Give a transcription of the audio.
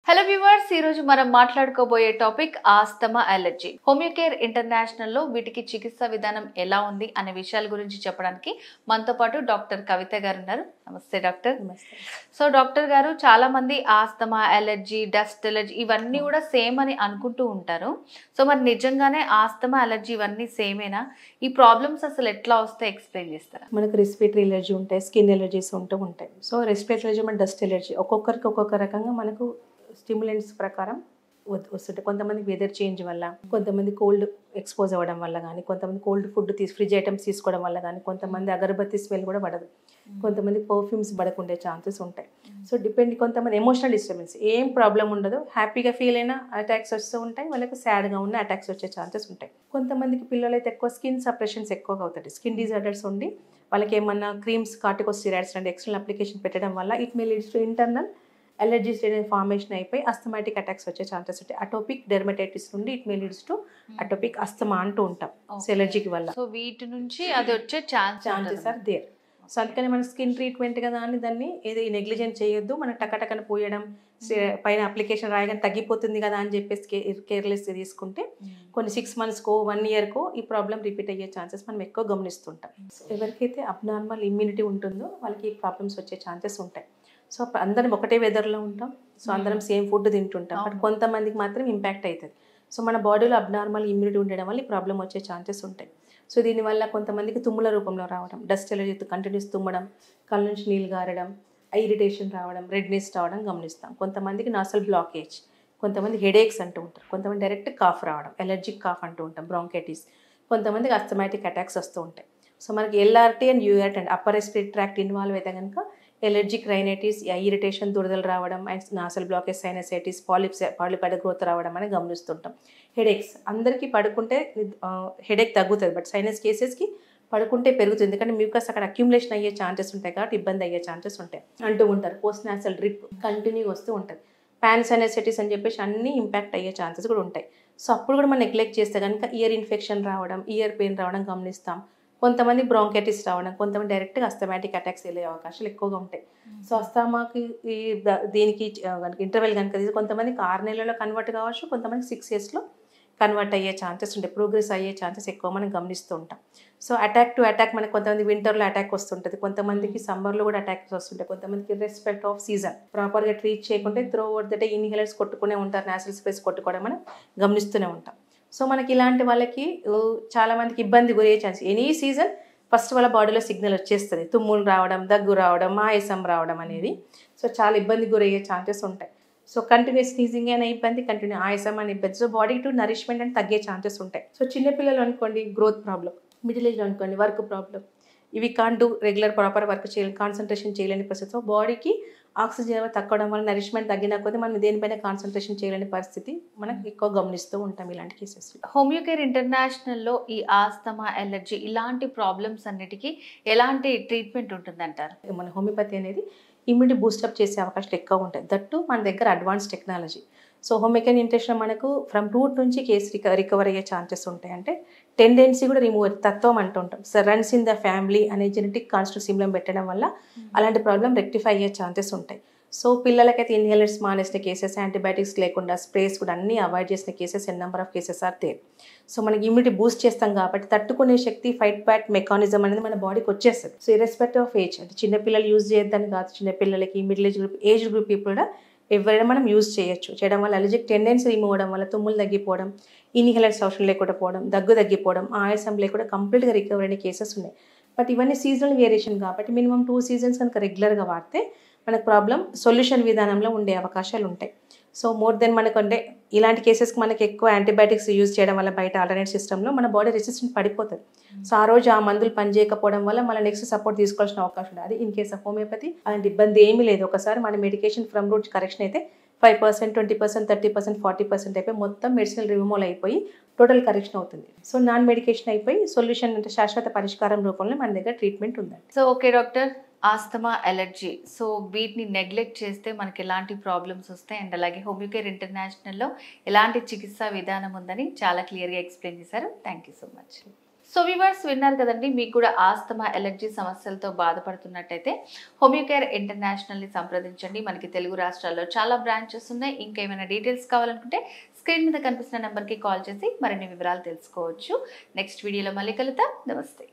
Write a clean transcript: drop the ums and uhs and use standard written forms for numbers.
Hello viewers, ఈ రోజు మనం మాట్లాడుకోబోయే topic asthma allergy. Homeocare international లో వీటికి చికిత్స విధానం ఎలా ఉంది అనే విషయాల గురించి చెప్పడానికి మనతో పాటు డాక్టర్ కవిత గారు ఉన్నారు. నమస్తే డాక్టర్. సో డాక్టర్ గారు, చాలా మంది ఆస్తమా అలర్జీ, డస్ట్ అలర్జీ ఇవన్నీ కూడా సేమ్ అని అనుకుంటూ ఉంటారు. సో మరి నిజంగానే ఆస్తమా అలర్జీ ఇవన్నీ సేమేనా? ఈ ప్రాబ్లమ్స్ అసలు ఎట్లా వస్తాయి ఎక్స్ప్లెయిన్ చేస్తారా? మనకు రెస్పిరేటరీ ఎలర్జీ ఉంటాయి, స్కిన్ ఎలర్జీస్ ఉంటాయి. సో రెస్పిరేటరీ ఎలర్జీ మన డస్ట్ ఎలర్జీ ఒక్కొక్కరికి ఒక్కొక్క రకంగా మనకు స్టిమ్యులెంట్స్ ప్రకారం వస్తుంటాయి. కొంతమందికి వెదర్ చేంజ్ వల్ల, కొంతమంది కోల్డ్ ఎక్స్పోజ్ అవ్వడం వల్ల కానీ, కొంతమంది కోల్డ్ ఫుడ్ ఫ్రిడ్జ్ ఐటమ్స్ తీసుకోవడం వల్ల కానీ, కొంతమంది అగరబత్తి స్మెల్ కూడా పడదు, కొంతమంది పర్ఫ్యూమ్స్ పడకుండే ఛాన్సెస్ ఉంటాయి. సో డిపెండ్, కొంతమంది ఎమోషనల్ డిస్టర్బెన్స్ ఏం ప్రాబ్లం ఉండదు, హ్యాపీగా ఫీల్ అయినా అటాక్స్ వస్తూ ఉంటాయి, వాళ్ళకి సాడ్గా ఉన్న అటాక్స్ వచ్చే ఛాన్సెస్ ఉంటాయి. కొంతమందికి పిల్లలైతే ఎక్కువ స్కిన్ సప్రెషన్స్ ఎక్కువగా అవుతాయి, స్కిన్ డిజార్డర్స్ ఉండి వాళ్ళకి ఏమన్నా క్రీమ్స్, కార్టికోస్టెరాయిడ్స్ అంటే ఎక్స్టర్నల్ అప్లికేషన్ పెట్టడం వల్ల it may leads to internal allergies formation అయిపోయి అస్థమాటిక్ అటాక్స్ వచ్చే ఛాన్సెస్ ఉంటాయి. అటోపిక్ డెర్మటైటిస్ నుండి it may leads to atopic asthma అంటూ ఉంటాం. సో ఎలర్జీకి వల్ల సో వీటి నుంచి అది వచ్చే ఛాన్సెస్ ఆర్ దేర్. సో అందుకని మన స్కిన్ ట్రీట్మెంట్ కదా అని దాన్ని ఏదో నెగ్లిజెంట్ చేయొద్దు. మనం టకటకన పోయడం, పైన అప్లికేషన్ రాయగానే తగ్గిపోతుంది కదా అని చెప్పేసి కేర్లెస్గా తీసుకుంటే కొన్ని 6 monthsకో 1 yearకో ఈ ప్రాబ్లం రిపీట్ అయ్యే ఛాన్సెస్ మనం ఎక్కువ గమనిస్తుంటాం. ఎవరికైతే అబ్నార్మల్ ఇమ్యూనిటీ ఉంటుందో వాళ్ళకి ఈ ప్రాబ్లమ్స్ వచ్చే ఛాన్సెస్ ఉంటాయి. సో అందరం ఒకటే వెదర్లో ఉంటాం, సో అందరం సేమ్ ఫుడ్ తింటుంటాం, బట్ కొంతమందికి మాత్రం ఇంపాక్ట్ అవుతుంది. సో మన బాడీలో అబ్నార్మల్ ఇమ్యూనిటీ ఉండడం వల్ల ఈ ప్రాబ్లం వచ్చే ఛాన్సెస్ ఉంటాయి. సో దీనివల్ల కొంతమందికి తుమ్ముల రూపంలో రావడం, డస్ట్ ఎలర్జీ కంటిన్యూస్ తుమ్మడం, కళ్ళ నుంచి నీళ్ళు గారడం, ఇరిటేషన్ రావడం, రెడ్నెస్ రావడం గమనిస్తాం. కొంతమందికి నాసల్ బ్లాకేజ్, కొంతమంది హెడేక్స్ అంటూ ఉంటారు, కొంతమంది డైరెక్ట్ కాఫ్ రావడం, ఎలర్జిక్ కాఫ్ అంటూ ఉంటాం, బ్రాంకైటిస్, కొంతమందికి అస్థమాటిక్ అటాక్స్ వస్తూ ఉంటాయి. సో మనకి LRT and URT and upper respiratory tract involve అయితే కనుక ఎలర్జిక్ రైనైటిస్, ఇరిటేషన్, దురదలు రావడం, and nasal blockage, sinusitis, polypoid growth రావడం అని గమనిస్తుంటాం. హెడేక్స్ అందరికీ పడుకుంటే హెడేక్ తగ్గుతుంది, బట్ సైనస్ కేసెస్కి పడుకుంటే పెరుగుతుంది, ఎందుకంటే మ్యూకస్ అక్కడ అక్యుములేషన్ అయ్యే ఛాన్సెస్ ఉంటాయి కాబట్టి ఇబ్బంది అయ్యే ఛాన్సెస్ ఉంటాయి అంటూ ఉంటారు. పోస్ట్ నాసల్ డ్రిప్ కంటిన్యూ వస్తూ ఉంటుంది. పాన్సైనసైటిస్ అని చెప్పేసి అన్నీ ఇంపాక్ట్ అయ్యే ఛాన్సెస్ కూడా ఉంటాయి. సో అప్పుడు కూడా మనం నెగ్లెక్ట్ చేస్తే కనుక ఇయర్ ఇన్ఫెక్షన్ రావడం, ఇయర్ పెయిన్ రావడం గమనిస్తాం. కొంతమంది బ్రాంకైటిస్ రావడం, కొంతమంది డైరెక్ట్గా అస్థమాటిక్ అటాక్స్ వెళ్ళే అవకాశాలు ఎక్కువగా ఉంటాయి. సో అస్థమాకి దీనికి ఇంటర్వెల్ కనుక కొంతమందికి 6 నెలల్లో కన్వర్ట్ కావచ్చు, కొంతమందికి 6 yearsలో కన్వర్ట్ అయ్యే ఛాన్సెస్ ఉంటాయి, ప్రోగ్రెస్ అయ్యే ఛాన్సెస్ ఎక్కువ మనం గమనిస్తూ ఉంటాం. సో అటాక్ టు అటాక్ మనకి కొంతమంది వింటర్లో అటాక్ వస్తుంటుంది, కొంతమందికి సమ్మర్లో కూడా అటాక్స్ వస్తుంటాయి, కొంతమందికి రెస్పెక్ట్ ఆఫ్ సీజన్ ప్రాపర్గా ట్రీట్ చేయకుంటే through over the day inhalers కొట్టుకునే ఉంటారు, నాసల్ స్ప్రేస్ కొట్టుకోవడం మనం గమనిస్తూనే ఉంటాం. సో మనకి ఇలాంటి వాళ్ళకి చాలామందికి ఇబ్బంది గురయ్యే ఛాన్స్, ఎనీ సీజన్ ఫస్ట్ వాళ్ళ బాడీలో సిగ్నల్ వచ్చేస్తుంది, తుమ్ములు రావడం, దగ్గు రావడం, ఆయాసం రావడం అనేది. సో చాలా ఇబ్బంది గురయ్యే ఛాన్సెస్ ఉంటాయి. సో కంటిన్యూస్ స్నీజింగ్ అనే ఇబ్బంది, కంటిన్యూ ఆయాసం అనే ఇబ్బంది, సో బాడీ టు నరిష్మెంట్ అని తగ్గే ఛాన్సెస్ ఉంటాయి. సో చిన్నపిల్లలు అనుకోండి గ్రోత్ ప్రాబ్లం, మిడిల్ ఏజ్లో అనుకోండి వర్క్ ప్రాబ్లం, ఇవి కాంటూ రెగ్యులర్ ప్రాపర్ వర్క్ చేయలేని, కాన్సన్ట్రేషన్ చేయలేని పరిస్థితి. సో బాడీకి ఆక్సిజన్ తగ్గడం వల్ల నరిష్మెంట్ తగ్గిన కొద్దీ మనం దేనిపైన కాన్సన్ట్రేషన్ చేయలేని పరిస్థితి మనకు ఎక్కువ గమనిస్తూ ఉంటాం ఇలాంటి కేసెస్. హోమియోకేర్ ఇంటర్నేషనల్లో ఈ ఆస్తమా అలర్జీ ఇలాంటి ప్రాబ్లమ్స్ అన్నిటికీ ఎలాంటి ట్రీట్మెంట్ ఉంటుందంటారు? మన హోమియోపతి అనేది ఇమ్యూనిటీ బూస్టప్ చేసే అవకాశాలు ఎక్కువ ఉంటాయి, దట్టు మన దగ్గర advance technology. So Homeocare International మనకు ఫ్రమ్ రూట్ నుంచి కేసు రికవర్ అయ్యే ఛాన్సెస్ ఉంటాయి, అంటే టెండెన్సీ కూడా రిమూవ్ తత్వం అంటూ ఉంటాం. So runs in the family అనే జెనెటిక్ కాన్స్టిట్యూట్ సింబలం పెట్టడం వల్ల అలాంటి ప్రాబ్లం రెక్టిఫై అయ్యే ఛాన్సెస్ ఉంటాయి. సో పిల్లలకైతే ఇన్హేలర్స్ మానేసిన కేసెస్, యాంటీబయాటిక్స్ లేకుండా స్ప్రేస్ కూడా అన్నీ అవాయిడ్ చేసిన cases, number of cases are there. So మనకి ఇమ్యూనిటీ బూస్ట్ చేస్తాం కాబట్టి తట్టుకునే శక్తి, ఫైట్ బ్యాక్ మెకానిజం అనేది మన బాడీకి వచ్చేస్తుంది. సో ఇర్రెస్పెక్టివ్ ఆఫ్ ఏజ్, అంటే చిన్నపిల్లలు యూజ్ చేయొద్దని కాదు, చిన్నపిల్లలకి, మిడిల్ ఏజ్ గ్రూప్ పీపుల్ కూడా ఎవరైనా మనం యూజ్ చేయొచ్చు. చేయడం వల్ల అలర్జిక్ టెండెన్సీ రిమూవ్ అవ్వడం వల్ల తుమ్ములు తగ్గిపోవడం, ఇన్హేలర్స్ అవసరం లేకుండా పోవడం, దగ్గు తగ్గిపోవడం, ఆయాసం లేకుండా కంప్లీట్గా రికవర్ అయిన కేసెస్ ఉన్నాయి. బట్ ఇవన్నీ సీజనల్ వేరియేషన్ కాబట్టి మినిమం 2 seasons కనుక రెగ్యులర్గా వాడితే మనకు ప్రాబ్లం సొల్యూషన్ విధానంలో ఉండే అవకాశాలు ఉంటాయి. సో మోర్ దెన్ మనకంటే ఇలాంటి కేసెస్కి మనకి ఎక్కువ యాంటీబయాటిక్స్ యూజ్ చేయడం వల్ల బయట ఆల్టర్నేట్ సిస్టంలో మన బాడీ రెసిస్టెంట్ పడిపోతుంది. సో ఆ రోజు ఆ మందులు పనిచేయకపోవడం వల్ల మన నెక్స్ట్ సపోర్ట్ తీసుకోవాల్సిన అవకాశం ఉంది. అది ఇన్ కేస్ ఆఫ్ హోమియోపతి అలాంటి ఇబ్బంది ఏమీ లేదు. ఒకసారి మన మెడికేషన్ ఫ్రమ్ రూట్ కరెక్షన్ అయితే 5%, 20%, 30%, 40% అయిపోయి మొత్తం మెడిసినల్ రిమూవల్ అయిపోయి టోటల్ కరెక్షన్ అవుతుంది. సో నాన్ మెడికేషన్ అయిపోయి సొల్యూషన్ అంటే శాశ్వత పరిష్కారం రూపంలో మన దగ్గర ట్రీట్మెంట్ ఉందండి. So okay doctor, asthma allergy, so వీటిని నెగ్లెక్ట్ చేస్తే మనకి ఎలాంటి ప్రాబ్లమ్స్ వస్తాయి, అండ్ అలాగే హోమియోకేర్ ఇంటర్నేషనల్లో ఎలాంటి చికిత్సా విధానం ఉందని చాలా క్లియర్గా ఎక్స్ప్లెయిన్ చేశారు. Thank you so much. So viewers విన్నారు కదండి, మీకు కూడా ఆస్తమా ఎలర్జీ సమస్యలతో బాధపడుతున్నట్టయితే హోమియోకేర్ ఇంటర్నేషనల్ని సంప్రదించండి. మనకి తెలుగు రాష్ట్రాల్లో చాలా బ్రాంచెస్ ఉన్నాయి. ఇంకేమైనా డీటెయిల్స్ కావాలనుకుంటే స్క్రీన్ మీద కనిపిస్తున్న నెంబర్కి కాల్ చేసి మరిన్ని వివరాలు తెలుసుకోవచ్చు. నెక్స్ట్ వీడియోలో మళ్ళీ కలుద్దాం. నమస్తే.